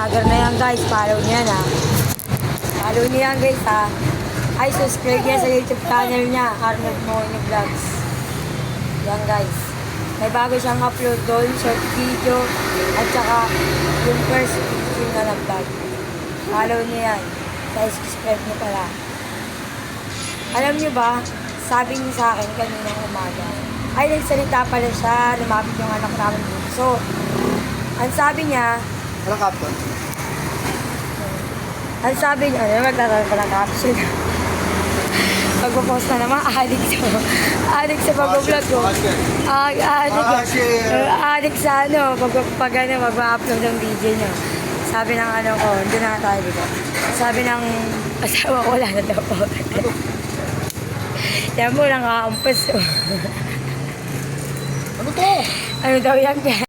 vlogger na yan guys. Follow niya na. Follow niya yan guys ha. Ay, subscribe niya sa YouTube channel niya. Arnold Mooney Vlogs. Yan guys. May bago siyang upload doon. Short video. At saka yung first video na vlog. Follow niya yan. Kaya subscribe niyo pala. Alam niyo ba, sabi niya sa akin kaninang umaga. Ay, nagsalita pala siya. Lumapit yung anak namin dito. So, ang sabi niya, Anong caption? ang sabi niya, ano, magtatanong pa ng caption. Magpo-post na naman, addict sa pag-vlog ko. Addict sa ano, pag ano, mag-upload ng video niyo. Sabi ng ano ko, doon na tayo dito. Sabi ng asawa ko, wala na daw po. Yan mo, nakakampas. Ano to? Ano daw yan,